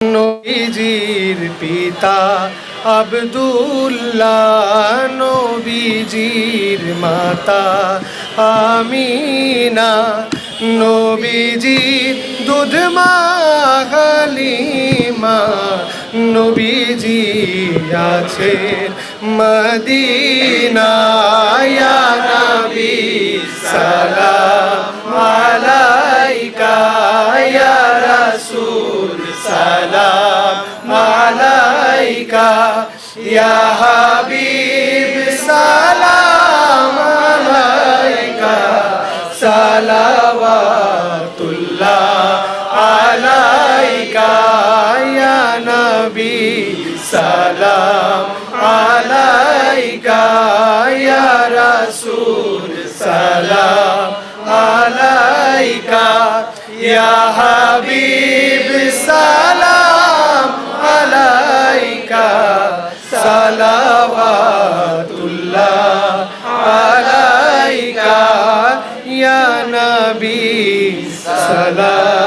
নবীজির পিতা আব্দুল্লাহ, নবীজির মাতা আমিনা, নবীজির দুধ মা হালিমা, নবীজি আছেন মদিনায়। ইয়া নবী সালাম আলাইকা, ইয়া রাসূল সালাম আলাইকা, ইয়া হাবিব সালাম আলাইকা, সালাওয়াতুল্লাহ আলাইকা, ইয়া নবী সালাম আলাইকা, ইয়া রাসূল সালাম আলাইকা, ইয়া হাবিব সালাম আলাইকা, সালাওয়াতুল্লাহ আলাইকা, ইয়া নবী সালাম